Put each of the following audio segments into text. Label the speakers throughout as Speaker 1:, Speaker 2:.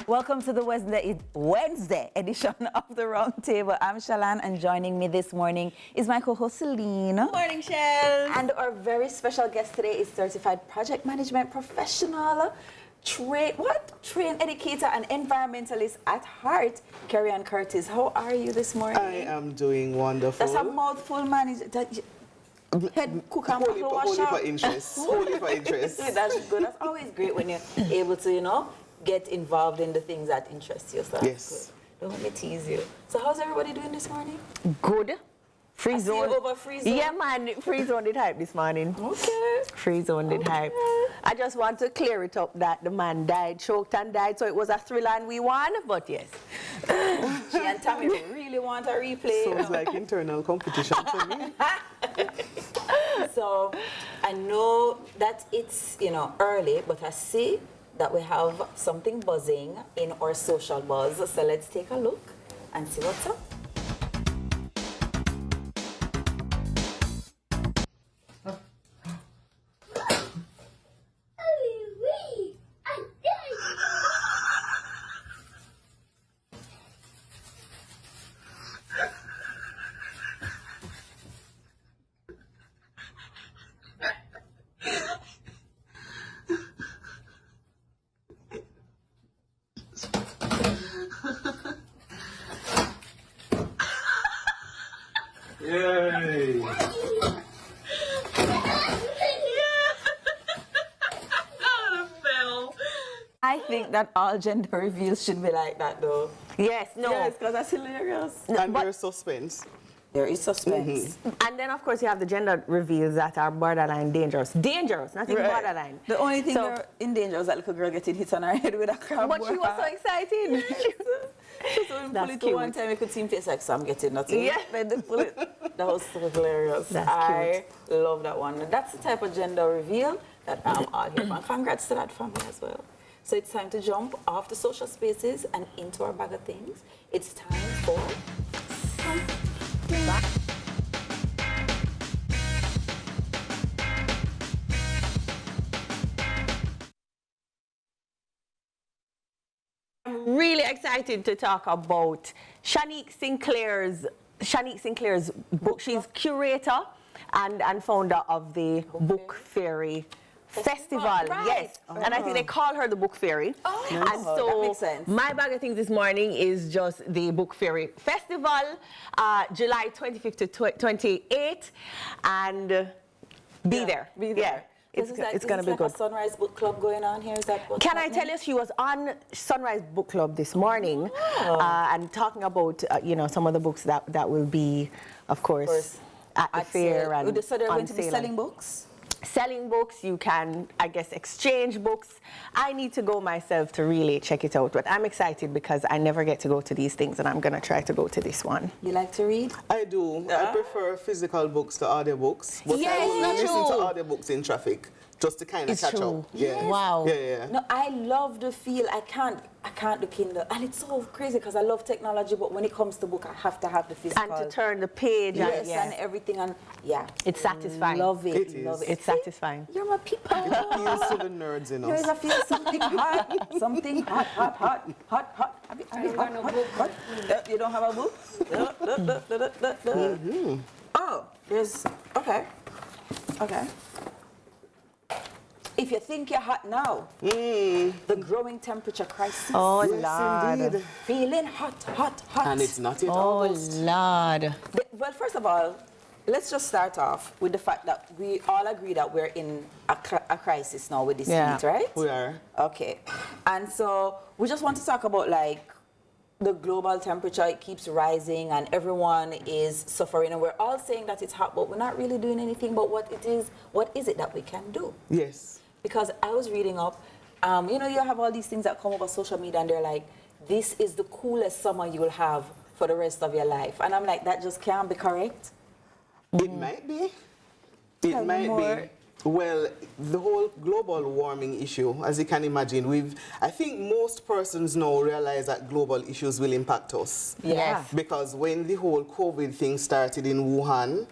Speaker 1: Welcome to the Wednesday edition of the Roundtable. I'm Shalan, and joining me this morning is my co-host Celine.
Speaker 2: Morning, Shell.
Speaker 1: And our very special guest today is certified project management professional, trained educator and environmentalist at heart, Kerry-Ann Curtis. How are you this morning?
Speaker 3: I am doing wonderful.
Speaker 1: That's a mouthful, man. Head cook and bottle washer.
Speaker 3: Holy for interest. Holy for interest.
Speaker 1: That's good. That's always great when you're able to, get involved in the things that interest you. So
Speaker 3: Yes.
Speaker 1: Don't let me tease you. So how's everybody doing this morning?
Speaker 2: Good. Free
Speaker 1: I see
Speaker 2: zone.
Speaker 1: you over free zone.
Speaker 2: Yeah, man. Free zone did hype this morning.
Speaker 1: Okay.
Speaker 2: Free zone did hype. I just want to clear it up that the man died, choked and died, so it was a thriller and we won, but yes.
Speaker 1: She and Tami really want a replay.
Speaker 3: Sounds like internal competition to me.
Speaker 1: So I know that it's early, but I see that we have something buzzing in our social buzz. So let's take a look and see what's up.
Speaker 3: Yay!
Speaker 1: I think that all gender reveals should be like that, though.
Speaker 2: Yes, no.
Speaker 1: Yes, because that's hilarious.
Speaker 3: And there's suspense.
Speaker 1: There is suspense.
Speaker 2: And then, of course, you have the gender reveals that are borderline dangerous. Dangerous, not even borderline.
Speaker 1: The only thing
Speaker 2: So-
Speaker 1: they're in danger was that little girl getting hit on her head with a crab.
Speaker 2: But she was so excited.
Speaker 1: So when
Speaker 2: That's
Speaker 1: pull it to
Speaker 2: cute.
Speaker 1: one time, you could see him face like, so I'm getting nothing.
Speaker 2: Yeah.
Speaker 1: Then they pull it. That was so hilarious.
Speaker 2: That's
Speaker 1: I love that one. That's the type of gender reveal that I'm all here for. And congrats to that family as well. So it's time to jump off the social spaces and into our bag of things. It's time for
Speaker 2: I'm really excited to talk about Shanique Sinclair's book. She's curator and founder of the Book Fairy Festival.
Speaker 1: Right.
Speaker 2: Yes. And I think they call her the Book Fairy.
Speaker 1: Oh,
Speaker 2: and so
Speaker 1: that makes sense.
Speaker 2: my bag of things this morning is just the Book Fairy Festival, July 25th to 28th, and be there.
Speaker 1: Be there.
Speaker 2: Yeah. It's going to be good.
Speaker 1: A Sunrise Book Club going on here. Is that what's
Speaker 2: Can
Speaker 1: happening?
Speaker 2: I tell you, she was on Sunrise Book Club this morning and talking about, some of the books that will be, of course, at the fair. And
Speaker 1: so they're going to be
Speaker 2: sale.
Speaker 1: selling books?
Speaker 2: Selling books, you can, I guess, exchange books. I need to go myself to really check it out, but I'm excited because I never get to go to these things, and I'm going to try to go to this one.
Speaker 1: You like to read?
Speaker 3: I do. I prefer physical books to audiobooks. But
Speaker 2: Yes,
Speaker 3: I will
Speaker 2: that's
Speaker 3: listen
Speaker 2: true.
Speaker 3: to audiobooks in traffic just to kind of
Speaker 2: It's
Speaker 3: catch
Speaker 2: true.
Speaker 3: up. Yeah.
Speaker 2: Wow.
Speaker 3: Yeah.
Speaker 1: No, I love the feel. I can't do Kindle, and it's so crazy because I love technology. But when it comes to book, I have to have the physical.
Speaker 2: And to turn the page.
Speaker 1: Yes,
Speaker 2: and
Speaker 1: and everything, and yeah,
Speaker 2: it's satisfying.
Speaker 1: love it.
Speaker 3: It
Speaker 1: Love
Speaker 3: is.
Speaker 1: it.
Speaker 2: It's satisfying.
Speaker 1: You're my people.
Speaker 3: It appeals to the nerds in
Speaker 1: You
Speaker 3: us.
Speaker 1: ever feel something hot? Something hot. Have you hot? You don't have a book? Oh, there's, okay. If you think you're hot now, the growing temperature crisis.
Speaker 2: Oh,
Speaker 3: Yes,
Speaker 2: Lord.
Speaker 3: indeed.
Speaker 1: Feeling hot.
Speaker 3: And it's not yet
Speaker 2: Oh,
Speaker 3: August.
Speaker 2: Lord.
Speaker 1: Well, first of all, let's just start off with the fact that we all agree that we're in a crisis now with this heat, right?
Speaker 3: We are.
Speaker 1: Okay. And so we just want to talk about the global temperature. It keeps rising and everyone is suffering. And we're all saying that it's hot, but we're not really doing anything about what is it that we can do?
Speaker 3: Yes.
Speaker 1: Because I was reading up, you have all these things that come over social media and they're like, this is the coolest summer you'll have for the rest of your life. And I'm like, that just can't be correct.
Speaker 3: It might be. It
Speaker 1: Tell me
Speaker 3: might
Speaker 1: more.
Speaker 3: be. Well, the whole global warming issue, as you can imagine, I think most persons now realize that global issues will impact us.
Speaker 2: Yes.
Speaker 3: Because when the whole COVID thing started in Wuhan,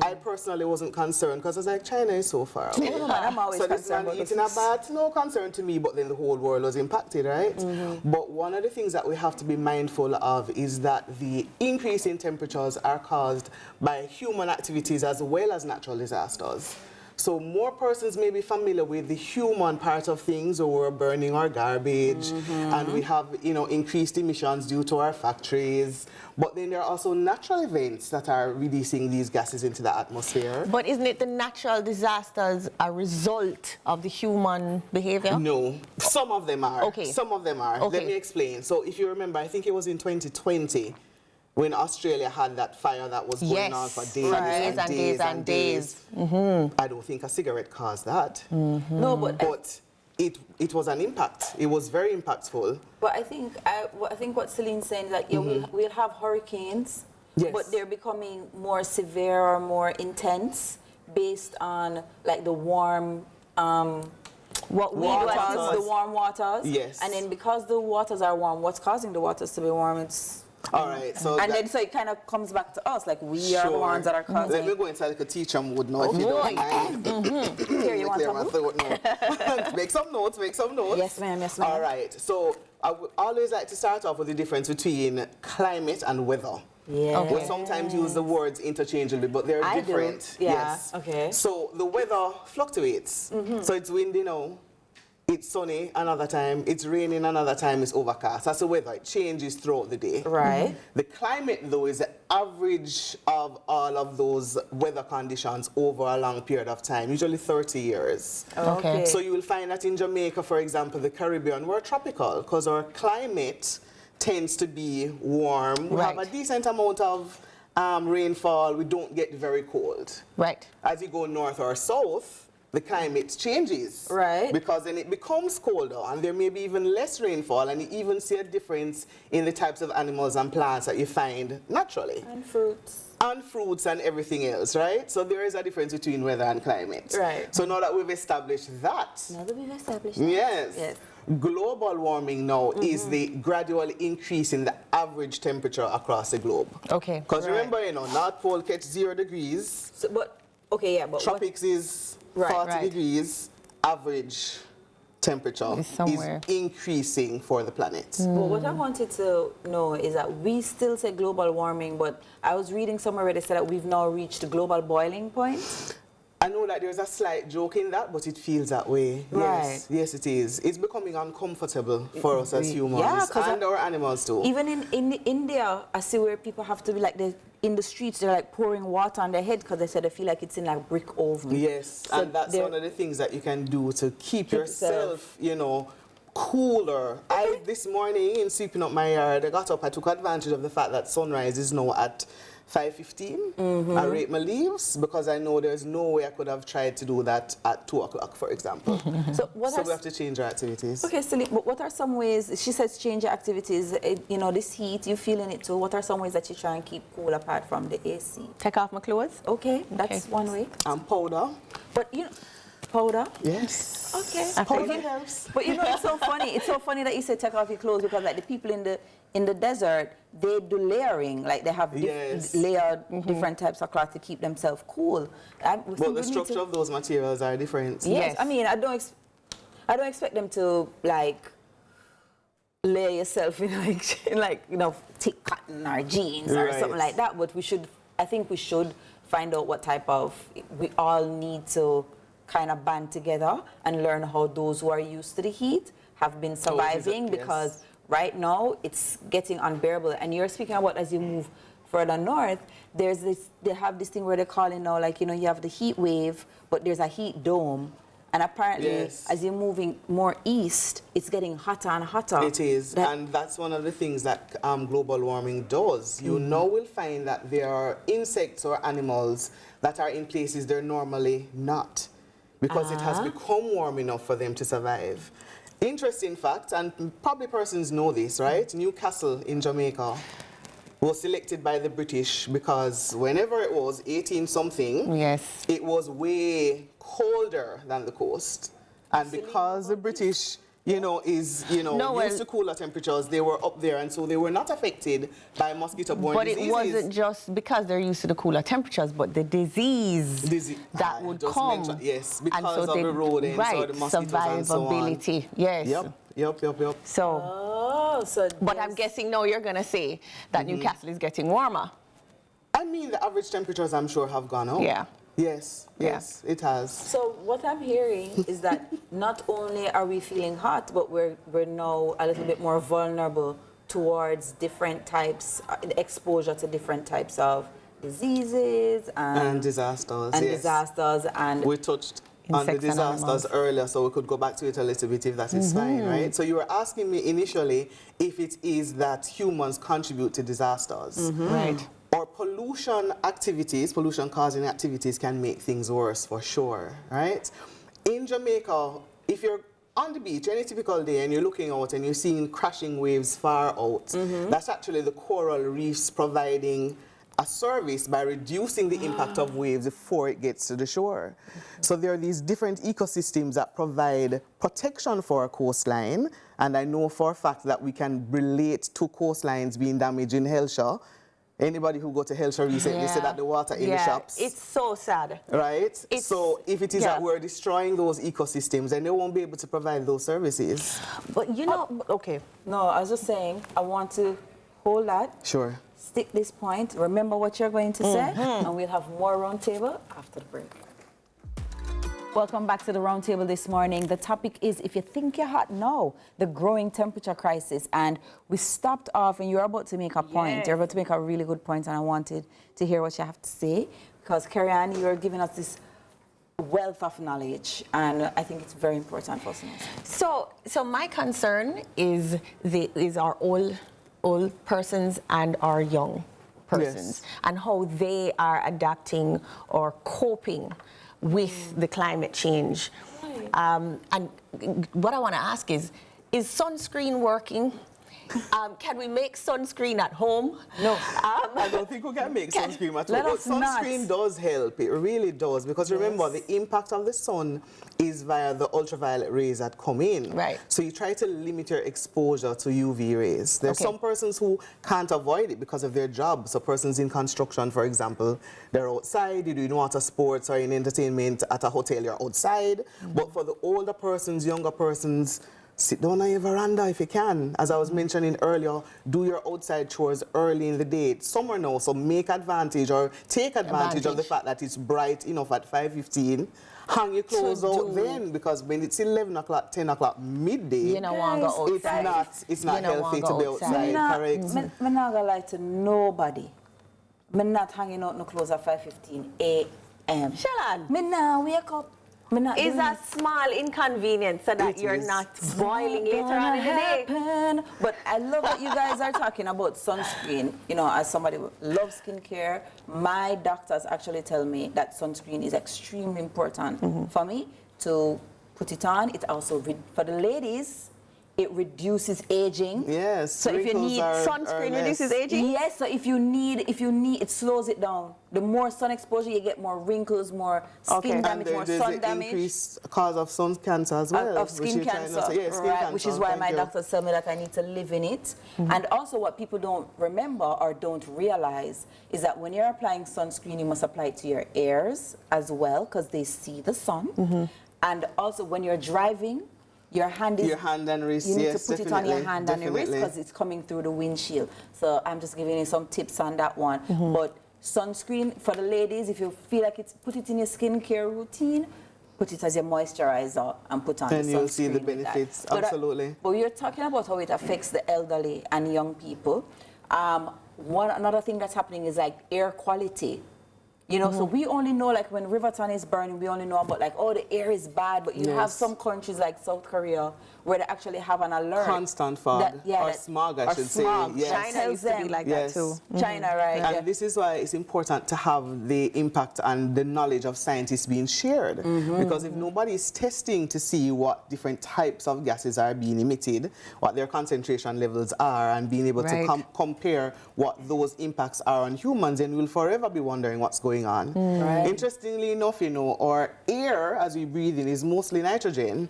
Speaker 3: I personally wasn't concerned because I was like, China is so far away.
Speaker 1: No, man, I'm always
Speaker 3: So this
Speaker 1: concerned
Speaker 3: man
Speaker 1: about
Speaker 3: eating a bat, no concern to me, but then the whole world was impacted, right? But one of the things that we have to be mindful of is that the increase in temperatures are caused by human activities as well as natural disasters. So more persons may be familiar with the human part of things, or we're burning our garbage, and we have, increased emissions due to our factories. But then there are also natural events that are releasing these gases into the atmosphere.
Speaker 2: But isn't it the natural disasters a result of the human behavior?
Speaker 3: No, some of them are.
Speaker 2: Okay.
Speaker 3: Some of them are.
Speaker 2: Okay.
Speaker 3: Let me explain. So if you remember, I think it was in 2020 when Australia had that fire that was going on for days and days and days. I don't think a cigarette caused that.
Speaker 1: No, but
Speaker 3: it was an impact. It was very impactful.
Speaker 1: But I think what Celine's saying is that we'll have hurricanes,
Speaker 3: Yes.
Speaker 1: but they're becoming more severe or more intense based on like the warm
Speaker 2: What we do
Speaker 1: waters,
Speaker 2: as
Speaker 1: the warm waters.
Speaker 3: Yes.
Speaker 1: And then because the waters are warm, what's causing the waters to be warm? It's
Speaker 3: All right. So
Speaker 1: and then so it kind of comes back to us, like we are the ones that are causing.
Speaker 3: Let me go inside like a teacher mode now, if you don't mind.
Speaker 1: Here, you want
Speaker 3: Clear my
Speaker 1: some?
Speaker 3: throat now. Make some notes, make some notes.
Speaker 1: Yes, ma'am, yes, ma'am.
Speaker 3: All right. So I would always like to start off with the difference between climate and weather.
Speaker 1: Yeah.
Speaker 2: Okay.
Speaker 3: We sometimes use the words interchangeably, but they're
Speaker 1: I do.
Speaker 3: different.
Speaker 1: Yeah,
Speaker 3: Yes.
Speaker 1: okay.
Speaker 3: So the weather fluctuates. So it's windy now, it's sunny another time, it's raining another time, it's overcast. That's the weather. It changes throughout the day.
Speaker 1: Right.
Speaker 3: The climate, though, is the average of all of those weather conditions over a long period of time, usually 30 years.
Speaker 2: Okay.
Speaker 3: So you will find that in Jamaica, for example, the Caribbean, we're tropical because our climate tends to be warm. We have a
Speaker 2: Right.
Speaker 3: decent amount of rainfall. We don't get very cold.
Speaker 2: Right.
Speaker 3: As you go north or south, the climate changes.
Speaker 1: Right.
Speaker 3: Because then it becomes colder and there may be even less rainfall, and you even see a difference in the types of animals and plants that you find naturally.
Speaker 1: And fruits.
Speaker 3: And fruits and everything else, right? So there is a difference between weather and climate.
Speaker 1: Right.
Speaker 3: So now that we've established that,
Speaker 1: Now that we've established
Speaker 3: yes.
Speaker 1: Yes.
Speaker 3: Global warming now is the gradual increase in the average temperature across the globe.
Speaker 2: Okay.
Speaker 3: Because
Speaker 1: Right.
Speaker 3: remember, North Pole gets 0 degrees,
Speaker 1: So, but okay, yeah, but
Speaker 3: tropics is
Speaker 1: Right,
Speaker 3: 40
Speaker 2: right.
Speaker 3: degrees, average temperature
Speaker 2: Is somewhere.
Speaker 3: is increasing for the planet.
Speaker 1: But what I wanted to know is that we still say global warming, but I was reading somewhere where they said that we've now reached the global boiling point.
Speaker 3: I know that there's a slight joke in that, but it feels that way.
Speaker 1: Right.
Speaker 3: Yes, yes, it is. It's becoming uncomfortable for us as humans,
Speaker 1: Yeah, 'cause
Speaker 3: and our animals too.
Speaker 1: Even in India, I see where people have to be like, in the streets, they're like pouring water on their head because they said they feel like it's in like brick oven.
Speaker 3: Yes,
Speaker 1: So
Speaker 3: and that's
Speaker 1: they're-
Speaker 3: one of the things that you can do to keep
Speaker 1: yourself.
Speaker 3: yourself, cooler. This morning, in sweeping up my yard, I got up, I took advantage of the fact that sunrise is now at 5:15. I rake my leaves because I know there's no way I could have tried to do that at 2 o'clock, for example.
Speaker 1: So what
Speaker 3: So
Speaker 1: are
Speaker 3: we have to change our activities.
Speaker 1: Okay, Celine, but what are some ways, she says change your activities, this heat, you feeling it too. What are some ways that you try and keep cool apart from the AC?
Speaker 2: Take off my clothes.
Speaker 1: Okay, that's one way.
Speaker 3: And powder.
Speaker 1: But, powder?
Speaker 3: Yes.
Speaker 1: Okay.
Speaker 3: Powder helps.
Speaker 1: But it's so funny. It's so funny that you say take off your clothes because like the people in the desert, they do layering. Like they have
Speaker 3: Yes.
Speaker 1: layered different types of cloth to keep themselves cool.
Speaker 3: But the structure of those materials are different.
Speaker 1: Yes.
Speaker 2: Yes.
Speaker 1: I mean, I don't expect them to like layer yourself in thick cotton or jeans or
Speaker 3: Right.
Speaker 1: something like that. But I think we should find out what type of, we all need to kind of band together and learn how those who are used to the heat have been surviving
Speaker 3: yes.
Speaker 1: because right now it's getting unbearable. And you're speaking about as you move further north, they have this thing where they're calling now, like, you have the heat wave, but there's a heat dome. And apparently,
Speaker 3: Yes.
Speaker 1: as you're moving more east, it's getting hotter and hotter.
Speaker 3: It is, and that's one of the things that global warming does. You now will find that there are insects or animals that are in places they're normally not, because it has become warm enough for them to survive. Interesting fact, and probably persons know this, right? Newcastle in Jamaica was selected by the British because whenever it was 18 something,
Speaker 2: Yes.
Speaker 3: it was way colder than the coast. And because the British, used to cooler temperatures, they were up there, and so they were not affected by mosquito-borne diseases.
Speaker 2: But it wasn't just because they're used to the cooler temperatures, but the disease that would come.
Speaker 3: Yes, because of the rodents or the mosquitoes and so on.
Speaker 2: Survivability, yes.
Speaker 3: Yep.
Speaker 2: So, but I'm guessing now you're going to say that Newcastle is getting warmer.
Speaker 3: I mean, the average temperatures, I'm sure, have gone up.
Speaker 2: Yeah.
Speaker 3: Yes, it has.
Speaker 1: So what I'm hearing is that not only are we feeling hot, but we're now a little bit more vulnerable towards different types, exposure to different types of diseases and
Speaker 3: disasters.
Speaker 1: And
Speaker 3: we touched on the disasters earlier, so we could go back to it a little bit if that is fine, right? So you were asking me initially if it is that humans contribute to disasters.
Speaker 2: Right.
Speaker 3: Or pollution-causing activities can make things worse, for sure, right? In Jamaica, if you're on the beach any typical day and you're looking out and you're seeing crashing waves far out, that's actually the coral reefs providing a service by reducing the impact of waves before it gets to the shore. So there are these different ecosystems that provide protection for a coastline, and I know for a fact that we can relate to coastlines being damaged in Hellshire. Anybody who go to Hellshire recently said that the water in the shops.
Speaker 2: It's so sad.
Speaker 3: Right? So if it is that we're destroying those ecosystems, then they won't be able to provide those services.
Speaker 2: But okay.
Speaker 1: No, I was just saying, I want to hold that.
Speaker 3: Sure.
Speaker 1: Stick this point. Remember what you're going to say, and we'll have more roundtable after the break. Welcome back to the roundtable this morning. The topic is, if you think you're hot, no, the growing temperature crisis. And we stopped off, and you're about to make a point.
Speaker 2: Yes.
Speaker 1: You're about to make a really good point, and I wanted to hear what you have to say, because Kerry-Ann, you're giving us this wealth of knowledge, and I think it's very important for us to know.
Speaker 2: So my concern is our old persons and our young persons, and how they are adapting or coping with the climate change. And what I want to ask is sunscreen working? Can we make sunscreen at home?
Speaker 1: No.
Speaker 3: I don't think we can make sunscreen at home. But sunscreen does help. It really does. Because remember, the impact of the sun is via the ultraviolet rays that come in.
Speaker 2: Right.
Speaker 3: So you try to limit your exposure to UV rays. There's some persons who can't avoid it because of their job. So persons in construction, for example, they're outside, you're doing water sports or in entertainment at a hotel, you're outside. But for the older persons, younger persons, sit down on your veranda if you can. As I was mentioning earlier, do your outside chores early in the day. It's summer now, so make advantage or take advantage of the fact that it's bright enough at 5:15. Hang your clothes out then, because when it's 11 o'clock, 10 o'clock, midday,
Speaker 2: you don't want to go outside.
Speaker 3: It's not healthy to be outside, correct?
Speaker 1: I'm not going to lie to nobody. I'm not hanging out no clothes at 5:15 a.m.
Speaker 2: Shalan.
Speaker 1: Me now wake up.
Speaker 2: Is a small inconvenience so that you're not boiling later on in the day.
Speaker 1: But I love that you guys are talking about sunscreen. You know, as somebody who loves skincare, my doctors actually tell me that sunscreen is extremely important for me to put it on. It also, for the ladies, it reduces aging.
Speaker 3: Yes.
Speaker 1: So if you need
Speaker 2: sunscreen reduces aging?
Speaker 1: Yes, so if you need, it slows it down. The more sun exposure, you get more wrinkles, more skin damage, more sun damage.
Speaker 3: Increased cause of sun cancer as well.
Speaker 1: Of skin cancer, right, which is why my doctors tell me that I need to live in it. And also what people don't remember or don't realize is that when you're applying sunscreen, you must apply it to your ears as well, because they see the sun. And also when you're driving, your hand and wrist, you need to put it on your hand and your wrist because it's coming through the windshield. So I'm just giving you some tips on that one. But sunscreen for the ladies, if you feel like put it in your skincare routine, put it as your moisturizer and put on the sunscreen. And you'll see the benefits, absolutely. But you're talking about how it affects the elderly and young people. Another thing that's happening is like air quality. You know, so we only know, like, when Riverton is burning, we only know about, like, oh, the air is bad, but you have some countries like South Korea where they actually have an alert.
Speaker 3: Constant fog, or smog, I should say. Yes.
Speaker 2: China used to be like that too.
Speaker 1: China, right?
Speaker 3: And this is why it's important to have the impact and the knowledge of scientists being shared. Because if nobody is testing to see what different types of gases are being emitted, what their concentration levels are, and being able to compare what those impacts are on humans, then we'll forever be wondering what's going on. Interestingly enough, you know, our air as we breathe in is mostly nitrogen.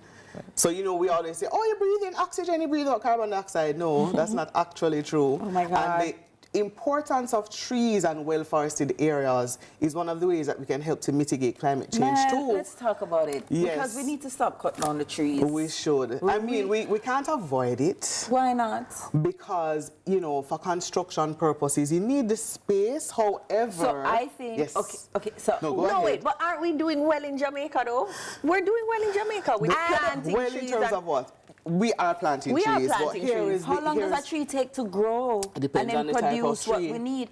Speaker 3: So, you know, we always say, oh, you breathe in oxygen, you breathe out carbon dioxide. No, that's not actually true.
Speaker 2: Oh, my God.
Speaker 3: And the importance of trees and well-forested areas is one of the ways that we can help to mitigate climate change, too.
Speaker 1: Let's talk about it.
Speaker 3: Yes.
Speaker 1: Because we need to stop cutting down the trees.
Speaker 3: We should. I mean, we can't avoid it.
Speaker 1: Why not?
Speaker 3: Because, you know, for construction purposes, you need the space. However...
Speaker 1: So I think...
Speaker 3: Yes.
Speaker 1: Okay, so...
Speaker 2: No, wait, but aren't we doing well in Jamaica, though? We're doing well in Jamaica with planting
Speaker 3: well,
Speaker 2: trees.
Speaker 3: in terms of what? We are planting trees.
Speaker 2: We are planting trees.
Speaker 1: How long does a tree take to grow and then produce what we need?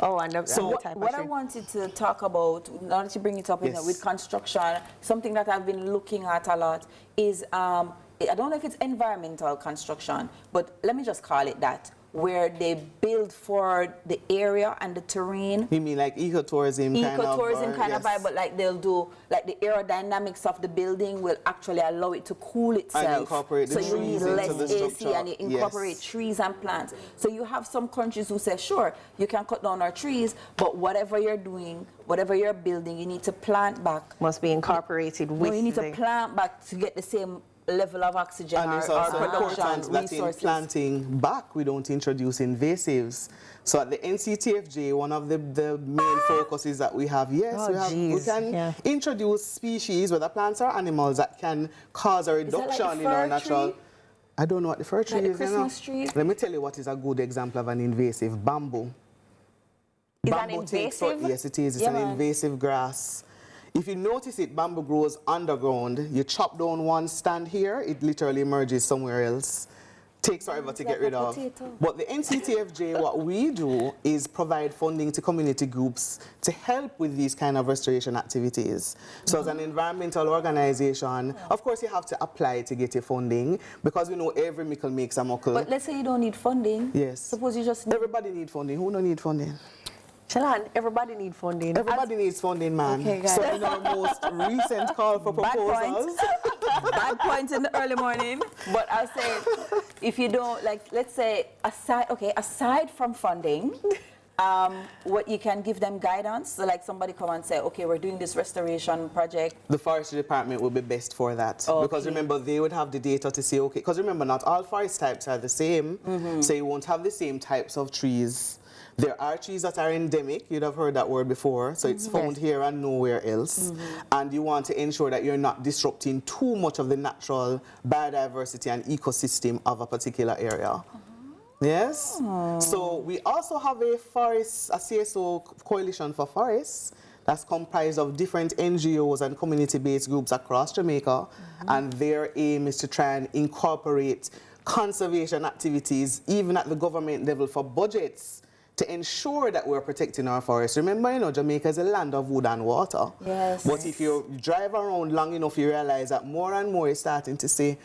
Speaker 2: Oh, and
Speaker 1: so what I wanted to talk about, now that you bring it up with construction, something that I've been looking at a lot is, I don't know if it's environmental construction, but let me just call it that, where they build for the area and the terrain.
Speaker 3: You mean like ecotourism
Speaker 1: kind of vibe, but like they'll do, like the aerodynamics of the building will actually allow it to cool itself.
Speaker 3: And incorporate the
Speaker 1: so you need
Speaker 3: trees
Speaker 1: less
Speaker 3: into the
Speaker 1: AC
Speaker 3: structure.
Speaker 1: and you incorporate trees and plants. So you have some countries who say, sure, you can cut down our trees, but whatever you're doing, whatever you're building, you need to plant back.
Speaker 2: Must be incorporated with
Speaker 1: you need to plant back to get the same level of oxygen
Speaker 3: and it's also important that in planting back, we don't introduce invasives. So at the NCTFJ, one of the main focuses that we have, we can introduce species, whether plants or animals, that can cause a reduction in our natural... I don't know what the fir tree is.
Speaker 1: Christmas tree?
Speaker 3: Let me tell you what is a good example of an invasive. Bamboo.
Speaker 2: Is that invasive?
Speaker 3: Yes, it is. It's an invasive grass. If you notice it, bamboo grows underground. You chop down one stand here, it literally emerges somewhere else. Takes forever to get rid of. But the NCTFJ, what we do is provide funding to community groups to help with these kind of restoration activities. So as an environmental organization, of course you have to apply to get your funding, because we know every mickle makes a muckle.
Speaker 1: But let's say you don't need funding.
Speaker 3: Yes.
Speaker 1: Suppose you just need...
Speaker 3: Everybody need funding. Who don't need funding?
Speaker 2: Shalan, everybody needs funding.
Speaker 3: Everybody needs funding, man.
Speaker 1: Okay, guys.
Speaker 3: So in our most recent call for proposals...
Speaker 1: Bad point in the early morning. But I'll say, if you don't, like, let's say, aside from funding, what you can give them guidance. So like somebody come and say, okay, we're doing this restoration project.
Speaker 3: The forestry department will be best for that. Okay. Because remember, they would have the data to say, okay, because remember, not all forest types are the same. So you won't have the same types of trees. There are trees that are endemic. You'd have heard that word before. So it's found here and nowhere else. And you want to ensure that you're not disrupting too much of the natural biodiversity and ecosystem of a particular area. Yes? So we also have a CSO coalition for forests that's comprised of different NGOs and community-based groups across Jamaica. And their aim is to try and incorporate conservation activities, even at the government level, for budgets, to ensure that we're protecting our forests. Remember, you know, Jamaica is a land of wood and water.
Speaker 1: Yes.
Speaker 3: But if you drive around long enough, you realize that more and more is starting to say,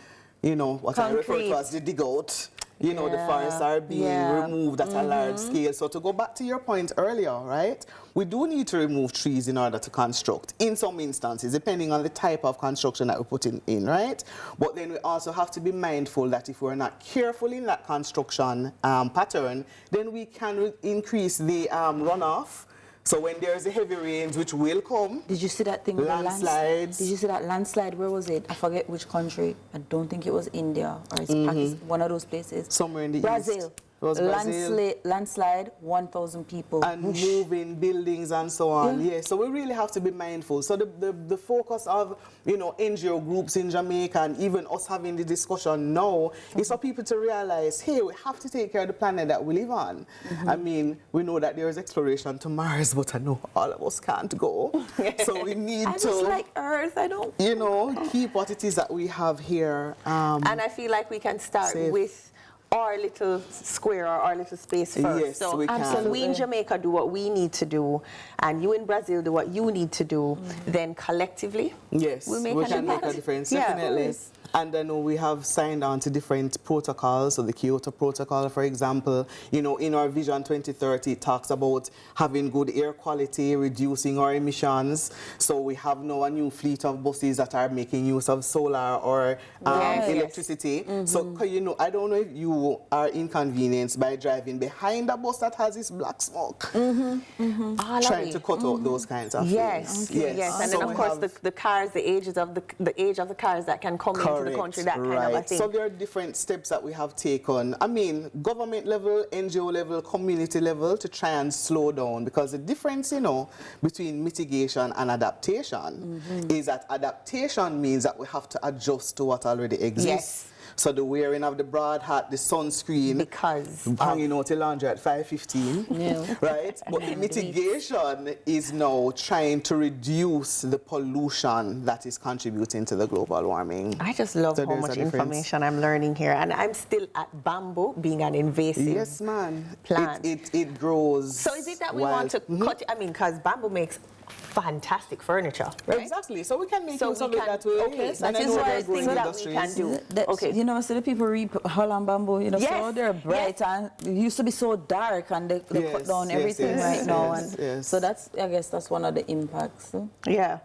Speaker 3: you know, what I refer to as the dig out. You know, the forests are being removed at a large scale. So to go back to your point earlier, right, we do need to remove trees in order to construct, in some instances, depending on the type of construction that we're putting in, right? But then we also have to be mindful that if we're not careful in that construction pattern, then we can increase the runoff. So when there's a heavy rains, which will come,
Speaker 1: did you see that thing with
Speaker 3: landslides?
Speaker 1: Did you see that landslide? Where was it? I forget which country. I don't think it was India or it's Pakistan, one of those places.
Speaker 3: Somewhere in the
Speaker 1: Brazil.
Speaker 3: east. It was Brazil.
Speaker 1: Landslide, 1,000 people.
Speaker 3: And moving buildings and so on. Yeah. So we really have to be mindful. So the focus of, you know, NGO groups in Jamaica and even us having the discussion now is for people to realize, hey, we have to take care of the planet that we live on. I mean, we know that there is exploration to Mars, but I know all of us can't go. So we need
Speaker 1: I just like Earth. I don't...
Speaker 3: You know, keep what it is that we have here.
Speaker 2: And I feel like we can start with our little square or our little space first.
Speaker 3: Yes,
Speaker 2: so
Speaker 3: we can.
Speaker 2: We in Jamaica do what we need to do, and you in Brazil do what you need to do. Then collectively,
Speaker 3: yes,
Speaker 2: we'll
Speaker 3: we can make a difference. Definitely. And I know we have signed on to different protocols, so the Kyoto Protocol, for example. You know, in our Vision 2030, it talks about having good air quality, reducing our emissions. So we have now a new fleet of buses that are making use of solar or electricity. So, you know, I don't know if you are inconvenienced by driving behind a bus that has this black smoke. Trying to cut out those kinds of things.
Speaker 2: Yes. And
Speaker 3: So
Speaker 2: then of course the cars, the age of the cars that can come into the country, that kind of a thing.
Speaker 3: So there are different steps that we have taken. I mean, government level, NGO level, community level, to try and slow down, because the difference, you know, between mitigation and adaptation is that adaptation means that we have to adjust to what already exists.
Speaker 2: Yes.
Speaker 3: So the wearing of the broad hat, the sunscreen,
Speaker 2: Because
Speaker 3: hanging out till laundry at 5:15, right? But the mitigation is now trying to reduce the pollution that is contributing to the global warming.
Speaker 2: I just love
Speaker 3: So
Speaker 2: how
Speaker 3: there's
Speaker 2: much
Speaker 3: a difference.
Speaker 2: information I'm learning here, and I'm still at bamboo being an invasive
Speaker 3: Yes, man.
Speaker 2: plant.
Speaker 3: It grows.
Speaker 2: So is it that we want to cut it? I mean, because bamboo makes fantastic furniture, right?
Speaker 3: Exactly. So we can make
Speaker 2: So
Speaker 3: use
Speaker 2: we
Speaker 3: of it
Speaker 2: can-
Speaker 3: that way.
Speaker 2: okay,
Speaker 3: Yes.
Speaker 2: that
Speaker 3: And I
Speaker 2: is
Speaker 3: know
Speaker 2: why
Speaker 3: there are
Speaker 2: I
Speaker 3: growing
Speaker 2: think that we can
Speaker 3: industries.
Speaker 2: do. Okay.
Speaker 1: You know, so the people reap Holland bamboo, you know,
Speaker 2: Yes,
Speaker 1: so they're bright and it used to be so dark, and they cut
Speaker 3: Yes,
Speaker 1: down
Speaker 3: yes,
Speaker 1: everything
Speaker 3: yes,
Speaker 1: right now.
Speaker 3: yes,
Speaker 1: And
Speaker 3: yes.
Speaker 1: so that's, I guess that's one of the impacts. So.
Speaker 2: Yeah.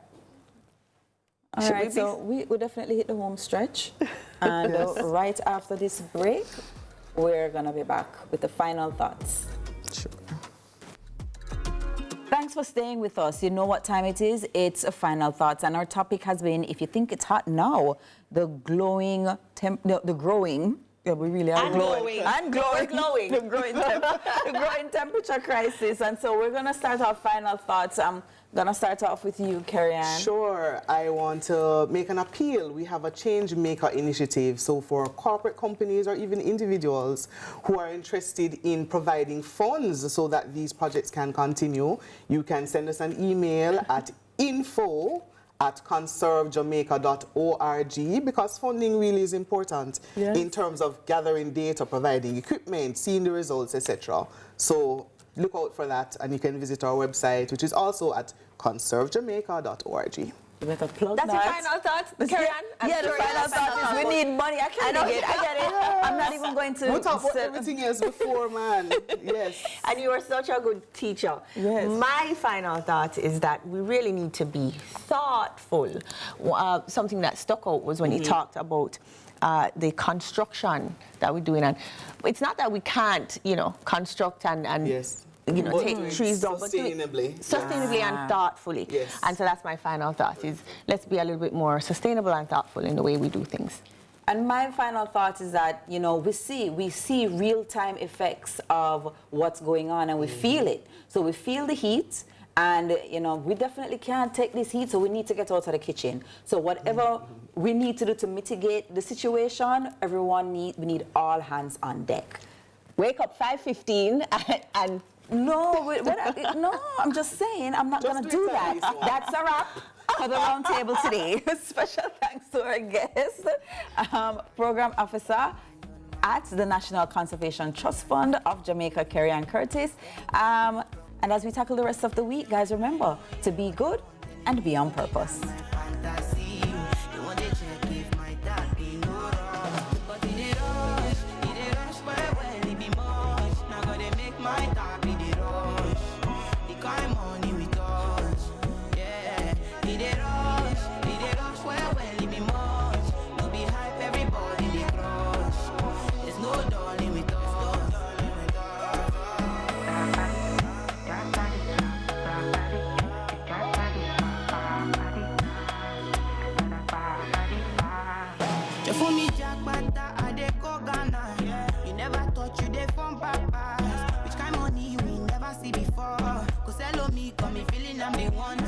Speaker 1: All
Speaker 2: Should
Speaker 1: right,
Speaker 2: we be-
Speaker 1: so we definitely hit the home stretch. And right after this break, we're going to be back with the final thoughts.
Speaker 3: Sure.
Speaker 1: Thanks for staying with us. You know what time it is? It's a final thoughts. And our topic has been, if you think it's hot now, the growing, yeah, we really are
Speaker 2: And glowing.
Speaker 1: And glowing.
Speaker 2: Glowing.
Speaker 1: The growing temperature crisis. And so we're going to start our final thoughts. I'm going to start off with you, Kerry-Ann.
Speaker 3: Sure. I want to make an appeal. We have a change maker initiative. So for corporate companies or even individuals who are interested in providing funds so that these projects can continue, you can send us an email at info@conservejamaica.org, because funding really is important in terms of gathering data, providing equipment, seeing the results, etc. So look out for that, and you can visit our website, which is also at conservejamaica.org.
Speaker 1: You better plug
Speaker 2: That's your
Speaker 1: that.
Speaker 2: final thoughts, Kerry-Ann?
Speaker 1: Yeah, the final thought is we need money. I get it. I'm not even going to...
Speaker 3: We'll talk about everything else before, man. Yes.
Speaker 2: And you are such a good teacher.
Speaker 1: Yes.
Speaker 2: My final thought is that we really need to be thoughtful. Something that stuck out was when he talked about the construction that we're doing. And it's not that we can't, you know, construct and
Speaker 3: Yes.
Speaker 2: you know,
Speaker 3: But
Speaker 2: take
Speaker 3: do it
Speaker 2: trees down, but do it sustainably and thoughtfully.
Speaker 3: Yes.
Speaker 2: And so that's my final thought, is let's be a little bit more sustainable and thoughtful in the way we do things.
Speaker 1: And my final thought is that, you know, we see real-time effects of what's going on, and we feel it. So we feel the heat, and, you know, we definitely can't take this heat, so we need to get out of the kitchen. So whatever we need to do to mitigate the situation, we need all hands on deck.
Speaker 2: Wake up 5:15 and
Speaker 1: No, no, I'm just saying, I'm not going to do that. That's a wrap for the roundtable today. Special thanks to our guest, Program Officer at the National Conservation Trust Fund of Jamaica, Kerry-Ann Curtis. And as we tackle the rest of the week, guys, remember to be good and be on purpose.
Speaker 4: You never thought you did from Which kind of money we never see before. Cause hello me, got me feeling I'm the one.